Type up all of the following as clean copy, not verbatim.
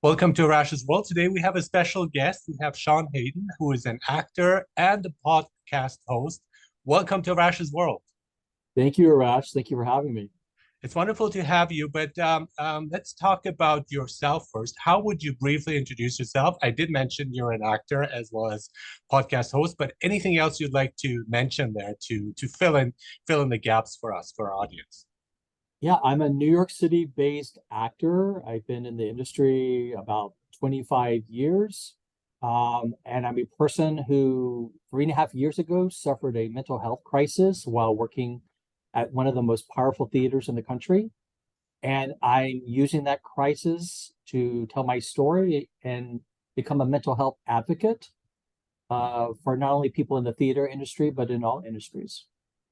Welcome to Rash's World. Today we have a special guest. We have Sean Hayden, who is an actor and a podcast host. Welcome to Rash's World. Thank you, Arash. Thank you for having me. It's wonderful to have you, but let's talk about yourself first. How would you briefly introduce yourself? I did mention you're an actor as well as podcast host, but anything else you'd like to mention there to fill in the gaps for us, for our audience? Yeah, I'm a New York City-based actor. I've been in the industry about 25 years. And I'm a person who 3.5 years ago suffered a mental health crisis while working at one of the most powerful theaters in the country. And I'm using that crisis to tell my story and become a mental health advocate for not only people in the theater industry, but in all industries.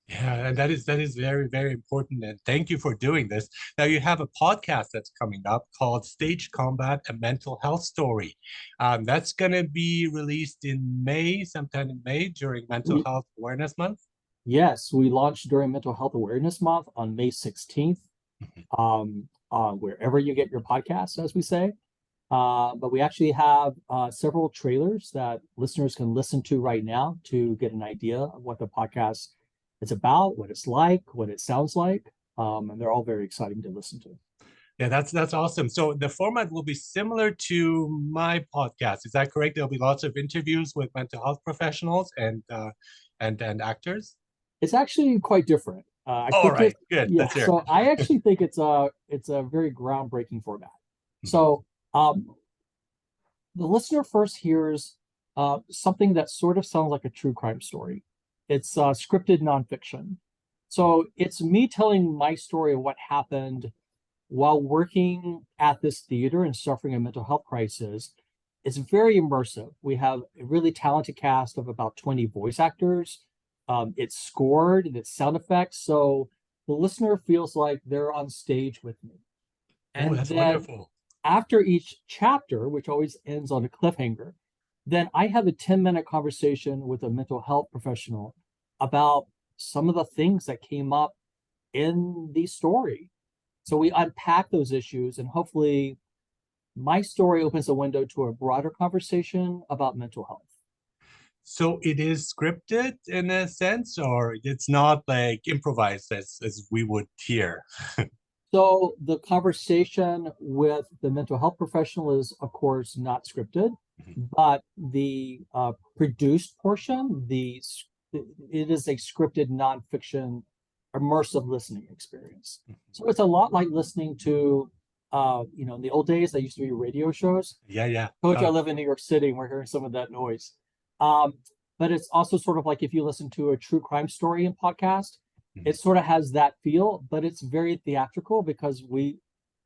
Yeah, and that is very, very important. And thank you for doing this. Now you have a podcast that's coming up called Stage Combat: A Mental Health Story. That's gonna be released in May, sometime in May during Mental We, Health Awareness Month. yes, we launched during Mental Health Awareness Month on May 16th, wherever you get your podcasts, as we say. But we actually have several trailers that listeners can listen to right now to get an idea of what the podcast is about, what it's like, what it sounds like. And they're all very exciting to listen to. Yeah, that's awesome. So the format will be similar to my podcast. Is that correct? There'll be lots of interviews with mental health professionals and actors. It's actually quite different. I All think right, it, good. yeah. Let's hear So it. I actually think it's a very groundbreaking format. Mhm. So the listener first hears something that sort of sounds like a true crime story. It's scripted nonfiction. So it's me telling my story of what happened while working at this theater and suffering a mental health crisis. It's very immersive. We have a really talented cast of about 20 voice actors. It's scored and it's sound effects. So the listener feels like they're on stage with me. Oh, And that's then wonderful. after each chapter, which always ends on a cliffhanger, then I have a 10-minute conversation with a mental health professional about some of the things that came up in the story. So we unpack those issues, and hopefully, my story opens a window to a broader conversation about mental health. So it is scripted in a sense, or it's not like improvised as we would hear. So the conversation with the mental health professional is, of course, not scripted, Mhm. but the produced portion, it is a scripted nonfiction immersive listening experience. So it's a lot like listening to, in the old days, there used to be radio shows. Yeah, yeah. Coach, I live in New York City, and we're hearing some of that noise. Um, but it's also sort of like if you listen to a true crime story in podcast, Mhm. it sort of has that feel, but it's very theatrical because we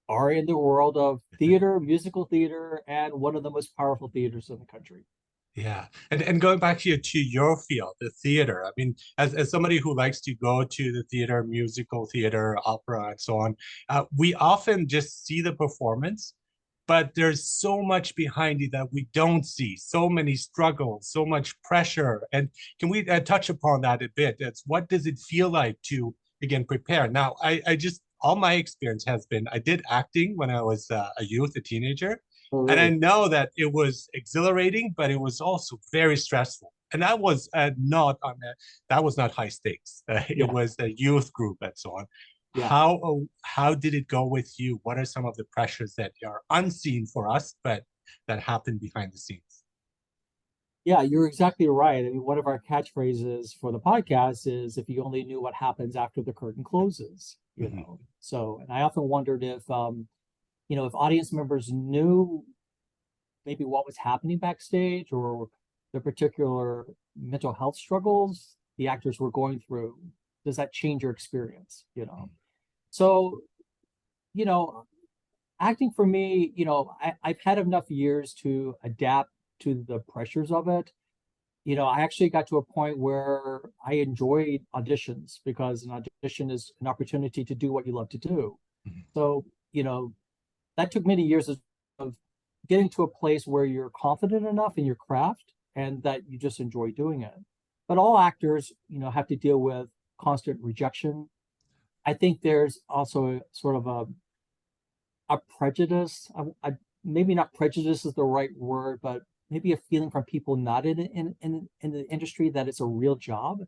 are in the world of theater, musical theater, and one of the most powerful theaters in the country. Yeah, and going back to your field, the theater. I mean, as somebody who likes to go to the theater, musical theater, opera, and so on, we often just see the performance, but there's so much behind it that we don't see. So many struggles, so much pressure. And can we touch upon that a bit? It's what does it feel like to again prepare? Now, I just all my experience has been I did acting when I was a youth, a teenager, Oh, and I really? know that it was exhilarating, but it was also very stressful. And that was not on that was not high stakes. It Yeah, was a youth group and so on. yeah. How did it go with you? What are some of the pressures that are unseen for us, but that happen behind the scenes? Yeah, you're exactly right. I mean, one of our catchphrases for the podcast is if you only knew what happens after the curtain closes, you Mhm. know. So, and I often wondered if if audience members knew maybe what was happening backstage or the particular mental health struggles the actors were going through, does that change your experience, you know? So, you know, acting for me, I've had enough years to adapt to the pressures of it. I actually got to a point where I enjoyed auditions because an audition is an opportunity to do what you love to do. Mhm. So, you know, that took many years of getting to a place where you're confident enough in your craft and that you just enjoy doing it. But all actors, have to deal with constant rejection. I think there's also sort of a prejudice. maybe not prejudice is the right word, but maybe a feeling from people not in the industry that it's a real job,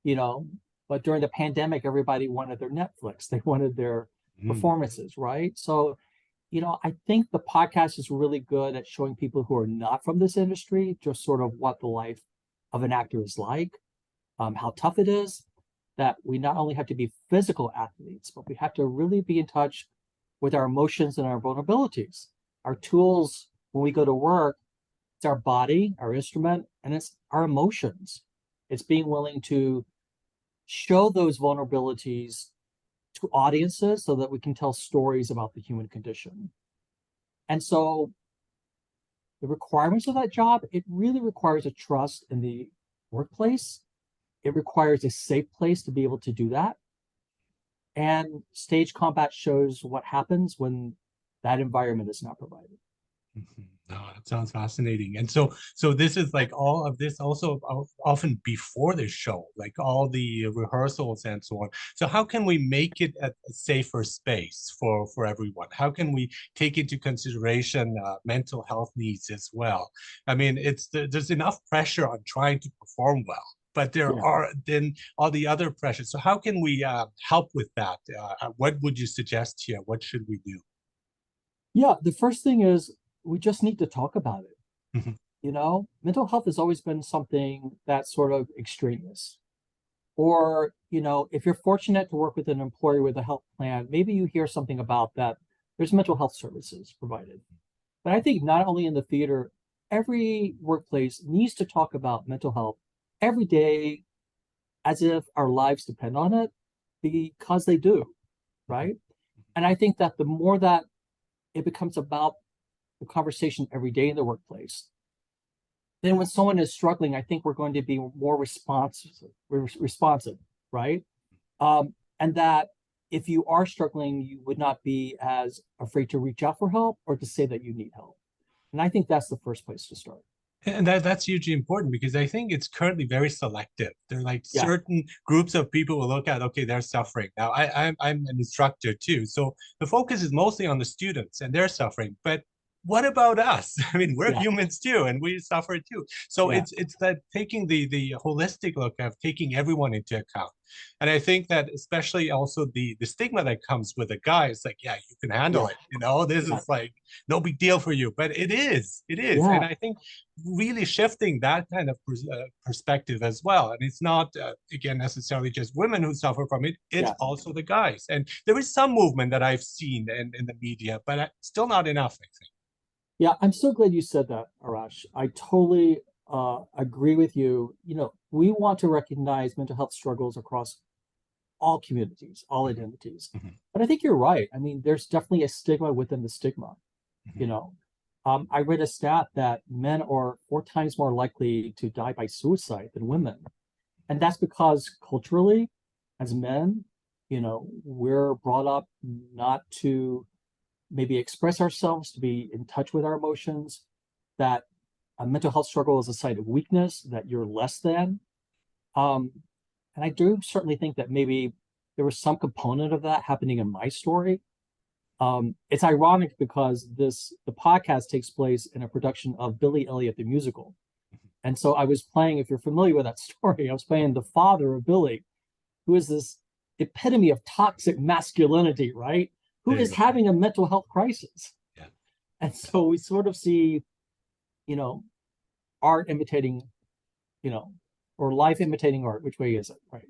you know. But during the pandemic, everybody wanted their Netflix, they wanted their Mm. performances, right? So, I think the podcast is really good at showing people who are not from this industry just sort of what the life of an actor is like, how tough it is, that we not only have to be physical athletes, but we have to really be in touch with our emotions and our vulnerabilities. Our tools when we go to work, it's our body, our instrument, and it's our emotions. It's being willing to show those vulnerabilities to audiences so that we can tell stories about the human condition. And so the requirements of that job, it really requires a trust in the workplace. It requires a safe place to be able to do that. And stage combat shows what happens when that environment is not provided. Mhm. Oh, that sounds fascinating. And so this is like all of this also often before the show, like all the rehearsals and so on. So how can we make it a safer space for everyone? How can we take into consideration mental health needs as well? I mean, there's enough pressure on trying to perform well, but there Yeah. are then all the other pressures. So how can we help with that? What would you suggest here? What should we do? Yeah. The first thing is we just need to talk about it. Mhm. Mental health has always been something that's sort of extraneous. Or, if you're fortunate to work with an employer with a health plan, maybe you hear something about that. There's mental health services provided. But I think not only in the theater, every workplace needs to talk about mental health every day as if our lives depend on it, because they do, right? And I think that the more that it becomes about the conversation every day in the workplace, then when someone is struggling, I think we're going to be more responsive, right? And that if you are struggling, you would not be as afraid to reach out for help or to say that you need help. And I think that's the first place to start. And that's hugely important because I think it's currently very selective. There are like Yeah, certain groups of people will look at, okay, they're suffering. Now, I'm an instructor too, so the focus is mostly on the students and their suffering. But what about us? I mean, we're yeah, humans too, and we suffer too. So yeah, it's that taking the holistic look of taking everyone into account. And I think that especially also the stigma that comes with a guy is like, yeah, you can handle yeah, it. This yeah, is like no big deal for you. But it is. And yeah, I think really shifting that kind of perspective as well. And it's not, again, necessarily just women who suffer from it, it's yeah. also the guys. And there is some movement that I've seen in the media, but still not enough, I think. Yeah, I'm so glad you said that, Arash. I totally agree with you. We want to recognize mental health struggles across all communities, all Mhm, identities. mhm, But I think you're right. I mean, there's definitely a stigma within the stigma. mhm. You know, I read a stat that men are 4 times more likely to die by suicide than women. And that's because culturally, as men, we're brought up not to maybe express ourselves, to be in touch with our emotions, that a mental health struggle is a sign of weakness, that you're less than. Um, and I do certainly think that maybe there was some component of that happening in my story. It's ironic because the podcast takes place in a production of Billy Elliot the musical. And so I was playing, if you're familiar with that story, I was playing the father of Billy, who is this epitome of toxic masculinity, right? Who There you is go. having a mental health crisis. Yeah. And so we sort of see, you know, art imitating, you know, or life imitating art. Which way is it? Right.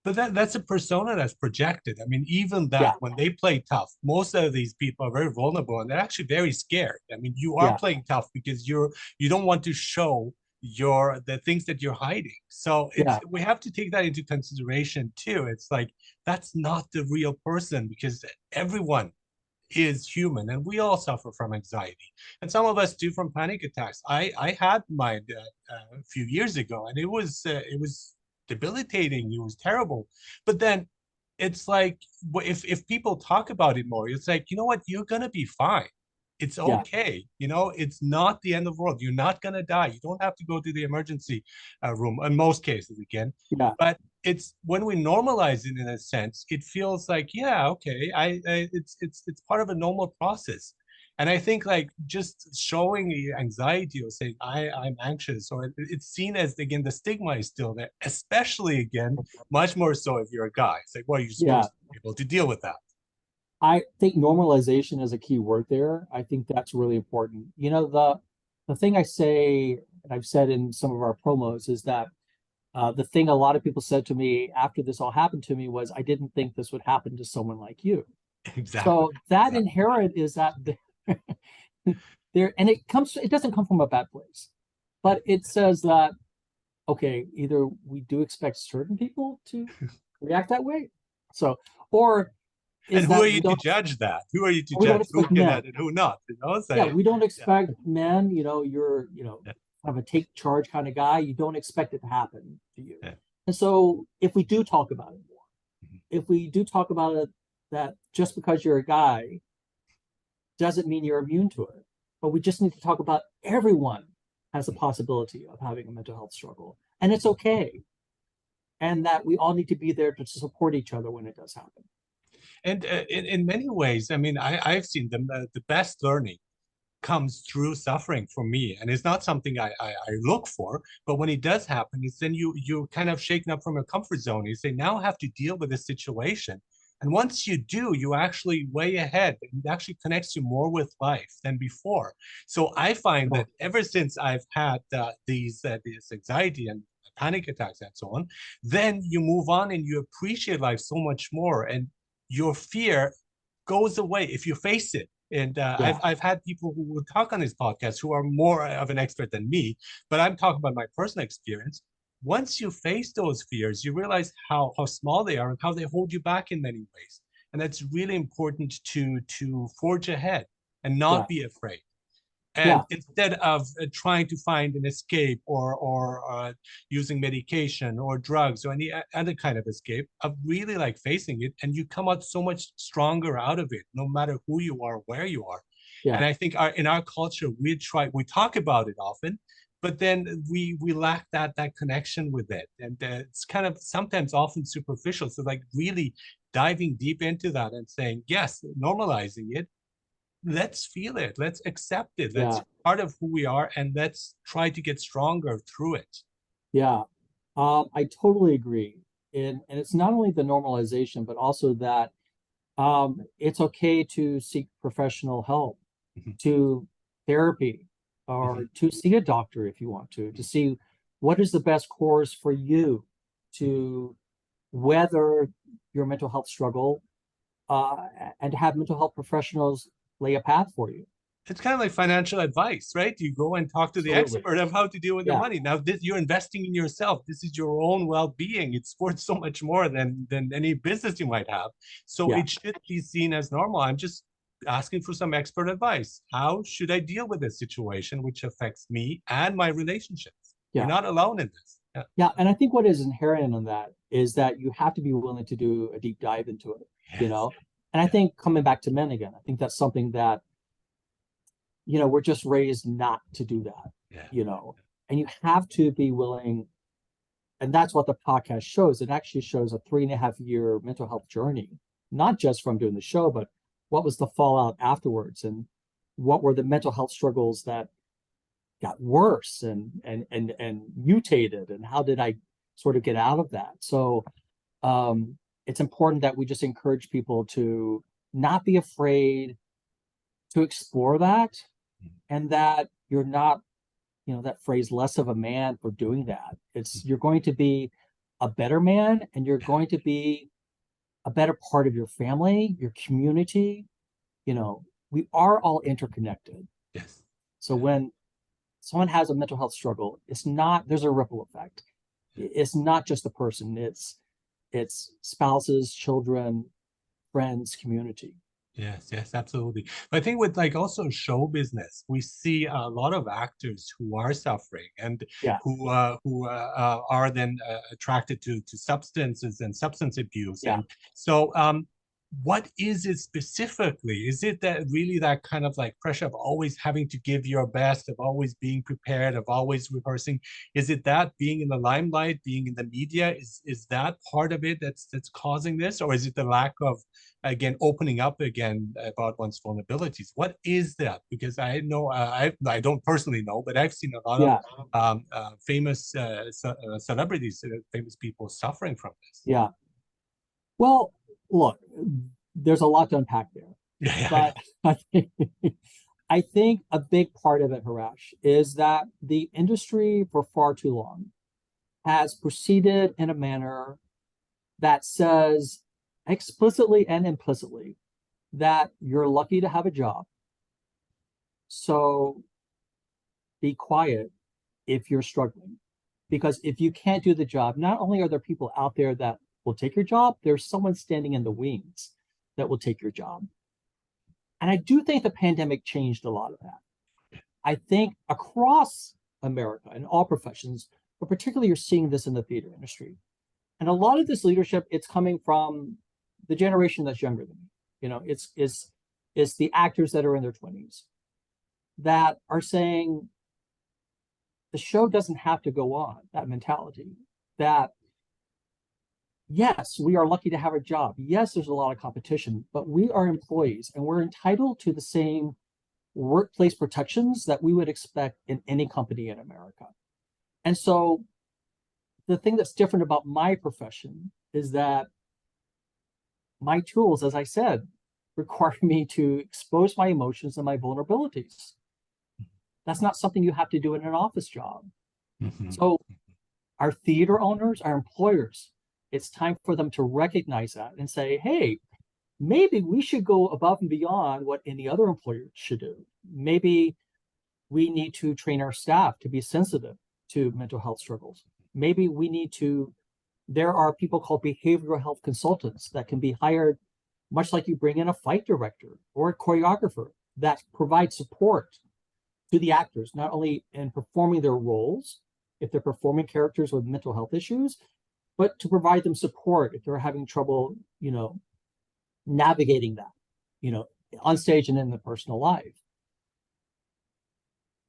But that's a persona that's projected. I mean, even that Yeah. when they play tough, most of these people are very vulnerable and they're actually very scared. I mean, you are Yeah. playing tough because you don't want to show the things that you're hiding. So it's Yeah. we have to take that into consideration too. It's like that's not the real person because everyone is human and we all suffer from anxiety and some of us do from panic attacks. I had mine a few years ago and it was debilitating, it was terrible, but then it's like if people talk about it more, it's like, you know what, you're gonna be fine, it's Yeah. okay, it's not the end of the world, you're not gonna die, you don't have to go to the emergency room in most cases again. Yeah. But it's when we normalize it in a sense, it feels like, yeah, okay, it's part of a normal process. And I think like just showing anxiety or saying I'm anxious, or it's seen as again the stigma is still there, especially again much more so if you're a guy. It's like, well, you're Yeah, supposed to be able to deal with that. I think normalization is a key word there. I think that's really important. The thing I say, and I've said in some of our promos, is that the thing a lot of people said to me after this all happened to me was, I didn't think this would happen to someone like you. Exactly. So that Exactly. inherent is that there, and it doesn't come from a bad place, but it says that, okay, either we do expect certain people to react that way. So, or And is who are that you to judge that? Who are you to we don't judge who expect can men. and who not? You know, Yeah, say we don't yeah, expect men, you're, yeah, kind of a take charge kind of guy. You don't expect it to happen to you. yeah. And so if we do talk about it more, Mhm. if we do talk about it, that just because you're a guy doesn't mean you're immune to it. But we just need to talk about everyone has a possibility of having a mental health struggle. And it's okay. And that we all need to be there to support each other when it does happen. And in many ways, I mean, I've seen the best learning comes through suffering for me, and it's not something I look for, but when it does happen, it's then you're kind of shaken up from your comfort zone. You say, now I have to deal with this situation, and once you do, you actually way ahead. It actually connects you more with life than before. So I find Yeah, that ever since I've had these anxiety and panic attacks and so on, then you move on and you appreciate life so much more, and your fear goes away if you face it. And yeah, I've had people who will talk on this podcast who are more of an expert than me, but I'm talking about my personal experience. Once you face those fears, you realize how small they are and how they hold you back in many ways. And that's really important to forge ahead and yeah, not be afraid. yeah, And instead of trying to find an escape or using medication or drugs or any other kind of escape, of really like facing it, and you come out so much stronger out of it, no matter who you are, where you are. yeah, And I think in our culture, we talk about it often, but then we lack that connection with it, and it's kind of sometimes often superficial. So like really diving deep into that and saying yes, normalizing it, let's feel it, let's accept it, yeah, let's part of who we are, and let's try to get stronger through it. yeah. I totally agree. And it's not only the normalization, but also that it's okay to seek professional help, Mhm, to therapy, or mhm, to see a doctor if you want to see what is the best course for you mhm. to weather your mental health struggle, uh, and to have mental health professionals lay a path for you. It's kind of like financial advice, right? You go and talk to the Absolutely. expert of how to deal with your Yeah, money. Now this, you're investing in yourself, this is your own well-being, it's worth so much more than any business you might have. So yeah, it should be seen as normal. I'm just asking for some expert advice. How should I deal with this situation which affects me and my relationships? We're yeah. not alone in this. Yeah. Yeah, and I think what is inherent in that is that you have to be willing to do a deep dive into it, you Yes. know? And I Yeah. think coming back to men again, I think that's something that, we're just raised not to do that, Yeah. you know? And you have to be willing, and that's what the podcast shows. It actually shows a 3.5 year mental health journey, not just from doing the show, but what was the fallout afterwards and what were the mental health struggles that got worse and mutated, and how did I sort of get out of that? So it's important that we just encourage people to not be afraid to explore that, and that you're not, that phrase, less of a man for doing that. It's You're going to be a better man, and you're Yeah. going to be a better part of your family, your community. We are all interconnected. Yes. So when someone has a mental health struggle, there's a ripple effect. Yeah. It's not just the person, it's spouses, children, friends, community. Yes, yes, absolutely. But I think with like also show business, we see a lot of actors who are suffering and Yeah, who are then attracted to substances and substance abuse. yeah, And so what is it specifically? Is it that really that kind of like pressure of always having to give your best, of always being prepared, of always rehearsing? Is it that being in the limelight, being in the media, is that part of it that's causing this? Or is it the lack of, again, opening up again about one's vulnerabilities? What is that? Because I know I don't personally know, but I've seen a lot of Yeah, famous celebrities, famous people suffering from this. yeah. Well, look, there's a lot to unpack there, Yeah, yeah, but I think, I think a big part of it, Harash, is that the industry for far too long has proceeded in a manner that says explicitly and implicitly that you're lucky to have a job. So be quiet if you're struggling. Because if you can't do the job, not only are there people out there that will take your job, there's someone standing in the wings that will take your job. And I do think the pandemic changed a lot of that. I think across America in all professions, but particularly you're seeing this in the theater industry. And a lot of this leadership, it's coming from the generation that's younger than me. You know, it's the actors that are in their 20s that are saying the show doesn't have to go on, that mentality. That yes, we are lucky to have a job. Yes, there's a lot of competition, but we are employees and we're entitled to the same workplace protections that we would expect in any company in America. And so the thing that's different about my profession is that my tools, as I said, require me to expose my emotions and my vulnerabilities. That's not something you have to do in an office job. Mhm. So our theater owners, our employers, it's time for them to recognize that and say, hey, maybe we should go above and beyond what any other employer should do. Maybe we need to train our staff to be sensitive to mental health struggles. Maybe we need to, there are people called behavioral health consultants that can be hired, much like you bring in a fight director or a choreographer, that provide support to the actors, not only in performing their roles, if they're performing characters with mental health issues, but to provide them support if they're having trouble, navigating that, you know, on stage and in the personal life.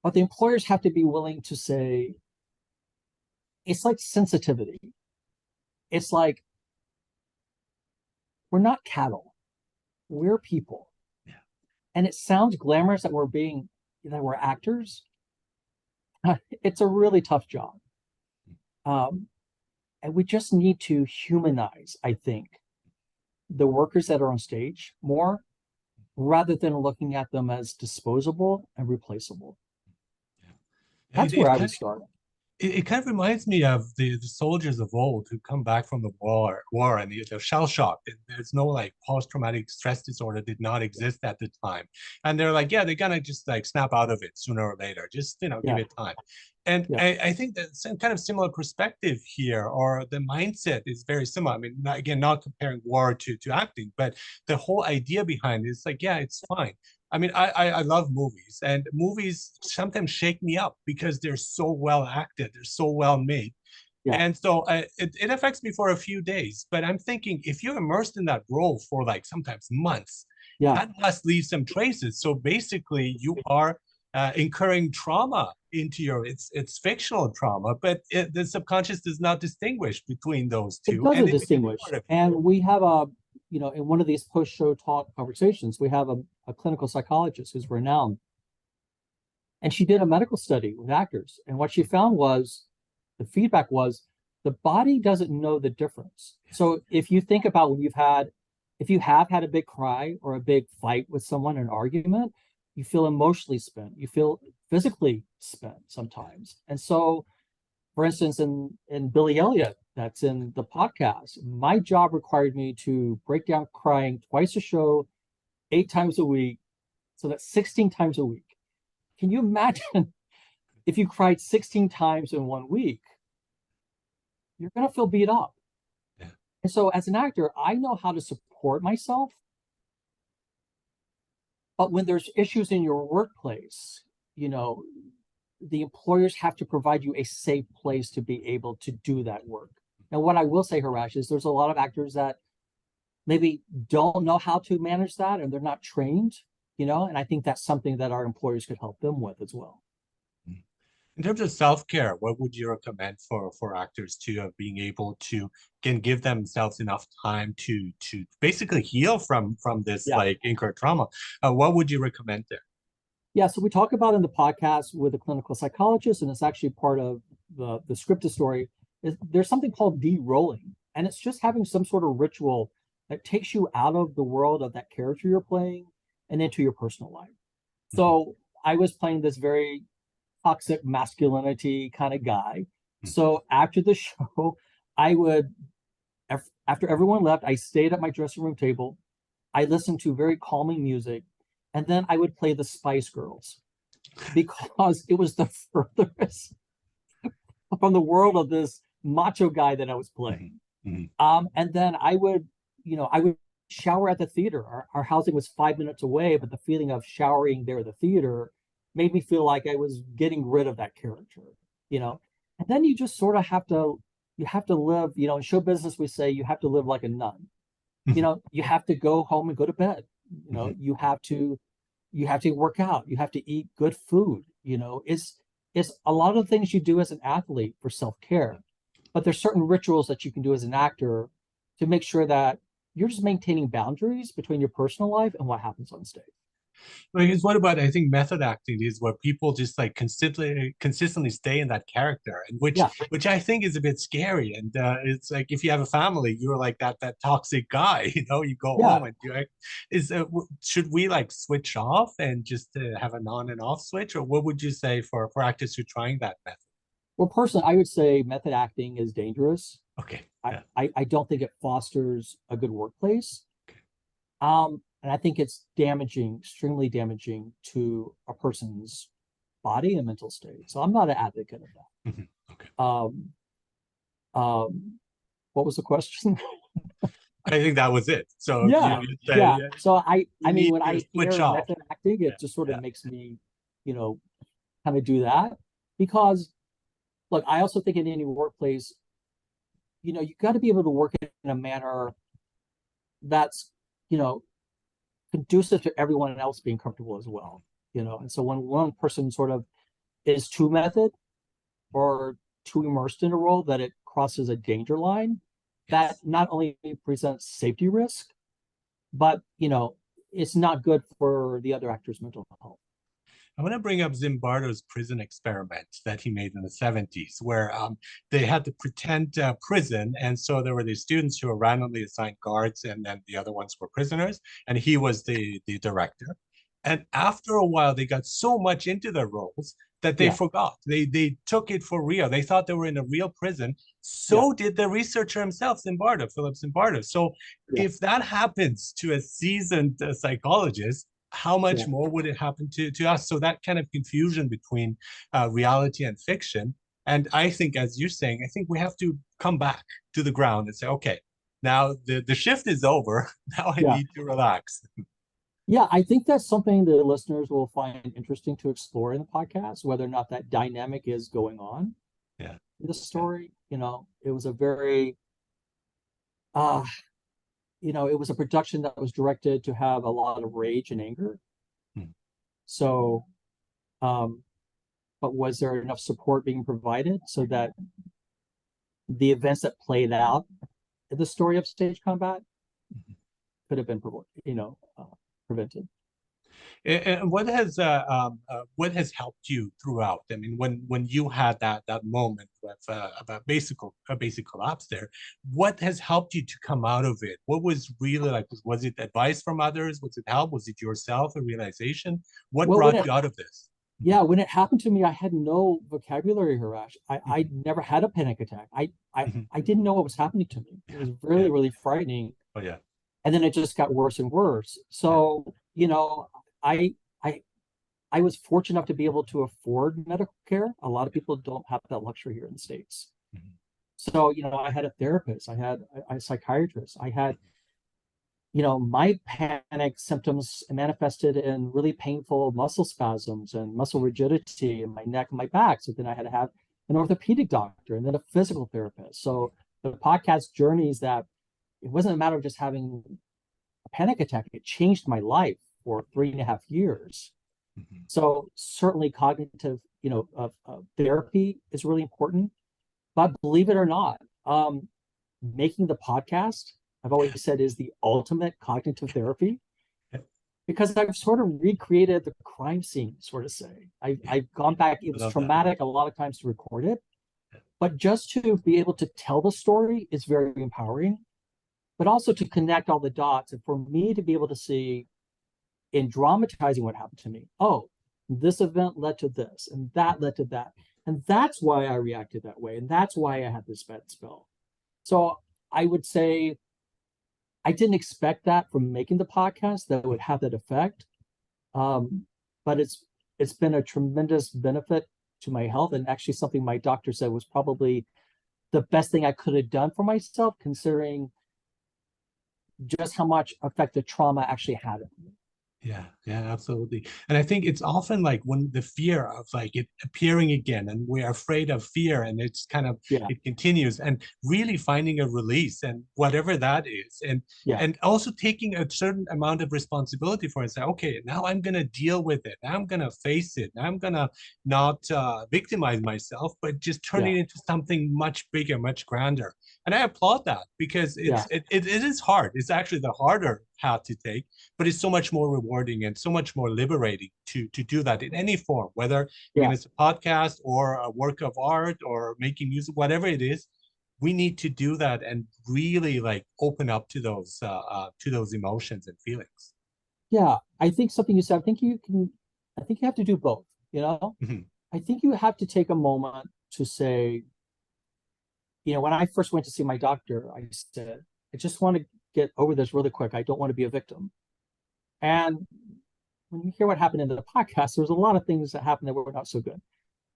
But the employers have to be willing to say, it's like sensitivity. It's like, we're not cattle, we're people. Yeah. And it sounds glamorous that we're actors. It's a really tough job. Um, and we just need to humanize, I think, the workers that are on stage more rather than looking at them as disposable and replaceable. Yeah. That's where I would start. It kind of reminds me of the soldiers of old who come back from the war and they're shell shocked. And there's no like post-traumatic stress disorder did not exist at the time. And they're like, yeah, they're gonna just like snap out of it sooner or later. Just, give Yeah, it time. And yeah, I think that some kind of similar perspective here, or the mindset is very similar. I mean, again, not comparing war to acting, but the whole idea behind it is like, yeah, it's fine. I mean, I love movies, and movies sometimes shake me up because they're so well acted, they're so well made, yeah, and so it affects me for a few days. But I'm thinking if you're immersed in that role for like sometimes months, yeah. that must leave some traces. So basically, you are incurring trauma into your it's fictional trauma, but the subconscious does not distinguish between those It two, and doesn't it becomes distinguish. part of you. And we have in one of these post-show talk conversations, we have a clinical psychologist who's renowned. And she did a medical study with actors. And what she found was the feedback was the body doesn't know the difference. So if you think about if you have had a big cry or a big fight with someone, an argument, you feel emotionally spent, you feel physically spent sometimes. And so, for instance, in Billy Elliot, that's in the podcast, my job required me to break down crying twice a show, 8 times a week. So that's 16 times a week. Can you imagine if you cried 16 times in 1 week? You're going to feel beat up. Yeah. And so, as an actor, I know how to support myself. But when there's issues in your workplace, the employers have to provide you a safe place to be able to do that work. Now, what I will say, Harash, is there's a lot of actors that maybe don't know how to manage that and they're not trained, and I think that's something that our employers could help them with as well. In terms of self-care, what would you recommend for actors to being able to can give themselves enough time to basically heal from this Yeah. like incurred trauma? What would you recommend there? Yeah, so we talk about in the podcast with a clinical psychologist, and it's actually part of the scripted story. There's something called de-rolling, and it's just having some sort of ritual that takes you out of the world of that character you're playing and into your personal life. Mhm, So I was playing this very toxic masculinity kind of guy. mhm, So after the show, I would, after everyone left, I stayed at my dressing room table. I listened to very calming music, and then I would play the Spice Girls because it was the furthest from the world of this macho guy that I was mhm, playing. mhm. And then I would shower at the theater. Our housing was 5 minutes away, but the feeling of showering there at the theater made me feel like I was getting rid of that character, you know. And then you just sort of you have to live, in show business we say you have to live like a nun. You have to go home and go to bed. You have to work out. You have to eat good food. It's a lot of things you do as an athlete for self-care, but there's certain rituals that you can do as an actor to make sure that you're just maintaining boundaries between your personal life and what happens on stage. Because what about I think method acting is where people just like consistently stay in that character, and which Yeah, which I think is a bit scary. And it's like if you have a family, you're like that toxic guy. You go yeah. home and you act. Should we like switch off and just have an on and off switch, or what would you say for actors who are trying that method? Well, personally, I would say method acting is dangerous. Okay, I, yeah, I don't think it fosters a good workplace. And I think it's damaging, extremely damaging to a person's body and mental state. So I'm not an advocate of mhm, okay. that. What was the question? I think that was it. So Yeah, you say yeah. So I we mean, need when to I switch hear off. method acting, Yeah, it just sort of yeah. makes me, you know, kind of do that because look, I also think in any workplace, you got to be able to work in a manner that's, you know, conducive to everyone else being comfortable as well. And so when one person sort of is too method or too immersed in a role that it crosses a danger line, that Yes. not only presents safety risk, but it's not good for the other actor's mental health. I want to bring up Zimbardo's prison experiment that he made in the 70s, where they had to pretend prison. And so there were these students who were randomly assigned guards, and then the other ones were prisoners. And he was the director. And after a while, they got so much into their roles that they Yeah, forgot. They took it for real. They thought they were in a real prison. yeah, So did the researcher himself, Zimbardo, Philip Zimbardo. So yeah, if that happens to a seasoned psychologist, how yeah, much more would it happen to us? So that kind of confusion between reality and fiction. And I think, as you're saying, I think we have to come back to the ground and say, okay, now the shift is over. Now I yeah. need to relax. Yeah, I think that's something the listeners will find interesting to explore in the podcast, whether or not that dynamic is going on Yeah, in the yeah. story. It was a very uh it was a production that was directed to have a lot of rage and anger. Hmm. So, um, but was there enough support being provided so that the events that played out in the story of stage combat could have been, prevented? And what has helped you throughout? I mean, when you had that moment with a basic collapse there, what has helped you to come out of it? What was really like? Was it advice from others? Was it help? Was it yourself a realization? What Well, when brought it you out of this? yeah, when it happened to me, I had no vocabulary, Harash. I Mhm, never had a panic attack. mhm. I didn't know what was happening to me. It was Yeah. really, really frightening. Oh yeah. And then it just got worse and worse. Yeah. So, I I I was fortunate enough to be able to afford medical care. A lot of people don't have that luxury here in the States. Mhm, So, I had a therapist, I had a psychiatrist, I had, mhm. my panic symptoms manifested in really painful muscle spasms and muscle rigidity in my neck and my back. So then I had to have an orthopedic doctor and then a physical therapist. So the podcast journeys that it wasn't a matter of just having a panic attack. It changed my life for 3.5 years. Mhm. So certainly cognitive, therapy is really important. But believe it or not, making the podcast, I've always said, is the ultimate cognitive therapy Yeah, because I've sort of recreated the crime scene, sort of say. yeah, I've gone back. It I was love that. traumatic a lot of times to record it, Yeah. but just to be able to tell the story is very empowering, but also to connect all the dots. And for me to be able to see in dramatizing what happened to me, oh, this event led to this, and that led to that. And that's why I reacted that way. And that's why I had this bad spell. So I would say I didn't expect that from making the podcast that would have that effect. Um, but it's been a tremendous benefit to my health, and actually something my doctor said was probably the best thing I could have done for myself, considering just how much effect the trauma actually had on me. Yeah, yeah, absolutely. And I think it's often like when the fear of like it appearing again, and we're afraid of fear, and it's kind of Yeah, it continues, and really finding a release and whatever that is, yeah, and also taking a certain amount of responsibility for it. Say, okay, now I'm gonna deal with it. Now I'm gonna face it. Now I'm gonna not victimize myself, but just turn yeah, it into something much bigger, much grander. And I applaud that because yeah, it is hard. It's actually the harder path to take, but it's so much more rewarding and so much more liberating to do that in any form, whether again yeah. it's a podcast or a work of art or making music, whatever it is. We need to do that and really like open up to those emotions and feelings. Yeah, I think something you said, I think you have to do both, you know? Mhm. I think you have to take a moment to say, when I first went to see my doctor, I said, I just want to get over this really quick. I don't want to be a victim. And when you hear what happened in the podcast, there was a lot of things that happened that were not so good.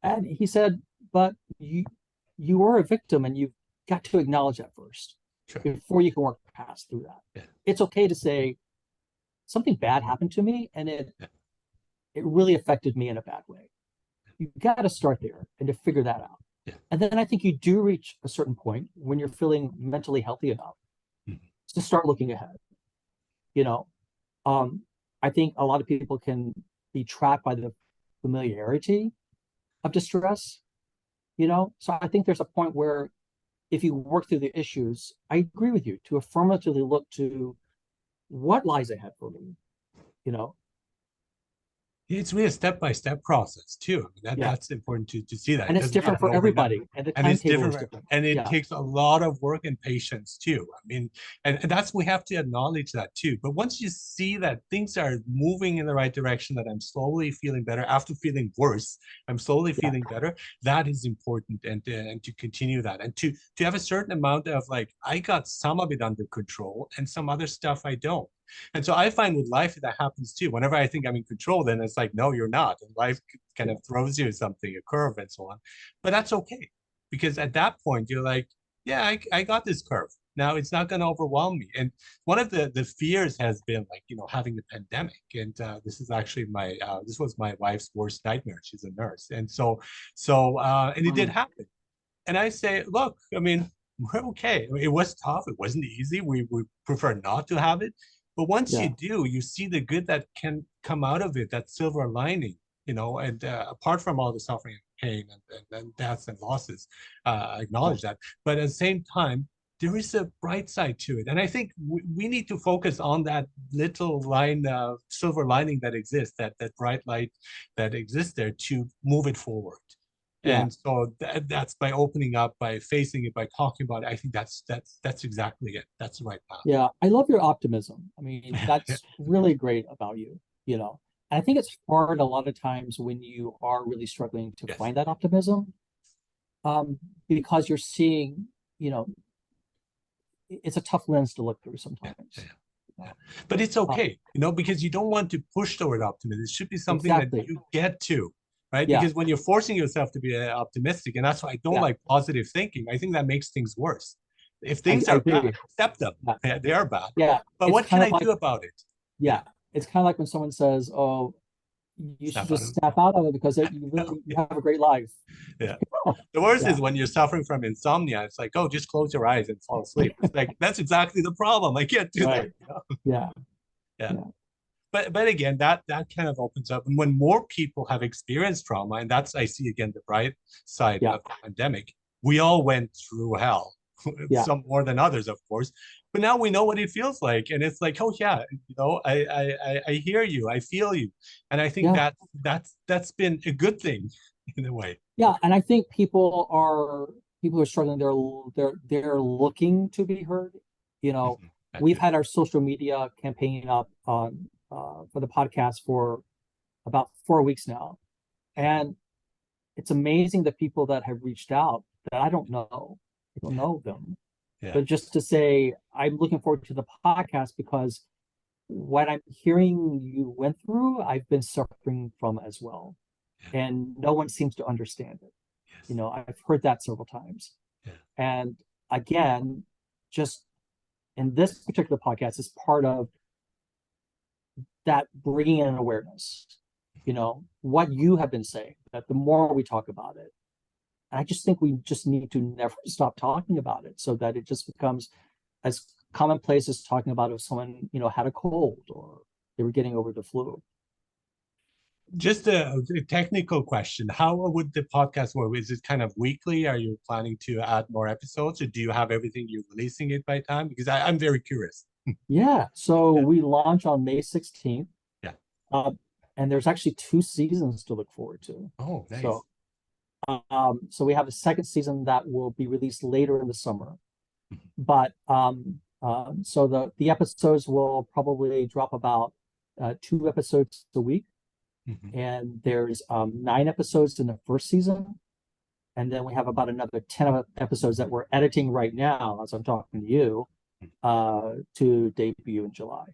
And he said, but you were a victim and you've got to acknowledge that first Sure. before you can work past through that. Yeah. It's okay to say something bad happened to me and Yeah. it really affected me in a bad way. You got to start there and to figure that out. Yeah. And then I think you do reach a certain point when you're feeling mentally healthy enough Mhm. to start looking ahead. You know, um, I think a lot of people can be trapped by the familiarity of distress, So I think there's a point where if you work through the issues, I agree with you to affirmatively look to what lies ahead for me, you know? It's really a step-by-step process too. I mean, Yeah. that's important to see that. It And it's doesn't different happen for overnight. everybody. And the And it's timetable is different, different. and it Yeah. takes a lot of work and patience too. I mean, and that's we have to acknowledge that too. But once you see that things are moving in the right direction, that I'm slowly feeling better after feeling worse, I'm slowly Yeah. feeling better. That is important, and to continue that, and to have a certain amount of like, I got some of it under control, and some other stuff I don't. And so I find with life that happens too. Whenever I think I'm in control, then it's like, no, you're not. And life kind Yeah. of throws you something, a curve and so on. But that's okay. Because at that point, you're like, yeah, I got this curve. Now it's not going to overwhelm me. And one of the fears has been like, having the pandemic. And this is actually this was my wife's worst nightmare. She's a nurse. And and it did Mm. happen. And I say, look, I mean, we're okay. I mean, it was tough. It wasn't easy. We prefer not to have it. But once you Yeah. do, you see the good that can come out of it, that silver lining, and apart from all the suffering and pain and deaths and losses, I Yeah. acknowledge that. But at the same time, there is a bright side to it. And I think we need to focus on that little line, silver lining that exists, that bright light that exists there to move it forward. Yeah. And so that's by opening up, by facing it, by talking about it. I think that's exactly it. That's the right path. Yeah. I love your optimism. I mean, that's really great about you. And I think it's hard a lot of times when you are really struggling to Yes. find that optimism, because you're seeing, you know, it's a tough lens to look through Yeah. sometimes. Yeah. You Yeah. know? But it's Uh, okay, because you don't want to push toward optimism. It should be something that exactly. you get to, right? Yeah. Because when you're forcing yourself to be optimistic, and that's why I don't Yeah. like positive thinking, I think that makes things worse. If things I are bad, agree. accept them. Yeah. Yeah, they are bad. Yeah. But It's what can kind of I like, do about it? Yeah. yeah, it's kind of like when someone says, "Oh, you should Snap out of just it. snap out of it because you have a great life. Yeah. The worst Yeah, is when you're suffering from insomnia. It's like, oh, just close your eyes and fall asleep. It's like that's exactly the problem. I can't do that. right. Yeah, Yeah. yeah, But again, that kind of opens up. And when more people have experienced trauma, and that's I see again the bright side yeah, of the pandemic, we all went through hell. yeah, Some more than others, of course. But now we know what it feels like. And it's like, oh yeah, I hear you, I feel you. And I think yeah, that's been a good thing in a way. yeah. And I think people are struggling. They're looking to be heard. You know, Mhm. That we've too. had our social media campaign up on for the podcast for about 4 weeks now, and it's amazing the people that have reached out that I don't know. I don't know them, Yeah. but just to say, I'm looking forward to the podcast because what I'm hearing you went through, I've been suffering from as well. Yeah. And no one seems to understand it. Yes. I've heard that several times. Yeah. And again, just in this particular podcast is part of that bringing in awareness, what you have been saying, that the more we talk about it, I just think we just need to never stop talking about it so that it just becomes as commonplace as talking about if someone, had a cold or they were getting over the flu. Just a technical question. How would the podcast work? Is it kind of weekly? Are you planning to add more episodes, or do you have everything you're releasing it by time? Because I'm very curious. Yeah. So Yeah. we launch on May 16th. Yeah. Uh, and there's actually 2 seasons to look forward to. Oh, nice. So we have a second season that will be released later in the summer. Mhm. But so the episodes will probably drop about 2 episodes a week. Mhm. And there's 9 episodes in the first season. And then we have about another 10 episodes that we're editing right now as I'm talking to you to debut in July.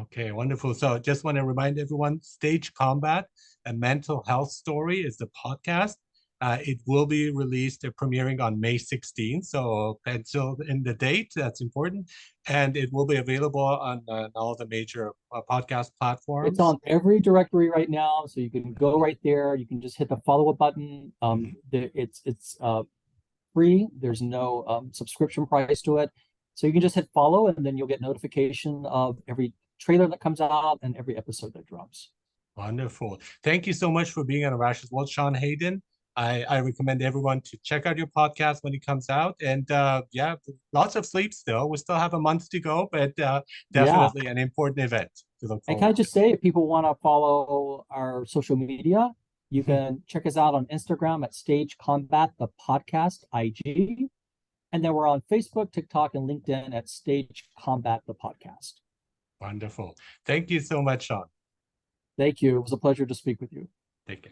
Okay, wonderful. So just want to remind everyone, Stage Combat, a mental health story is the podcast. It will be released, premiering on May 16th. So pencil in the date, that's important. And it will be available on all the major podcast It's platforms. on every directory right now, so you can go right there. You can just hit the follow up button. Mhm. It's free. There's no subscription price to it, so you can just hit follow, and then you'll get notification of every trailer that comes out and every episode that drops. Wonderful. Thank you so much for being on Arash's World, Sean Hayden. I recommend everyone to check out your podcast when it comes out. And yeah, lots of sleep still. We still have a month to go, but Yeah, definitely an important event to look and can I forward just say, if people want to follow our social media, you to. can check us out on Instagram at Stage Combat the Podcast IG, and then we're on Facebook, TikTok, and LinkedIn at Stage Combat the Podcast. Wonderful. Thank you so much, Sean. Thank you. It was a pleasure to speak with you.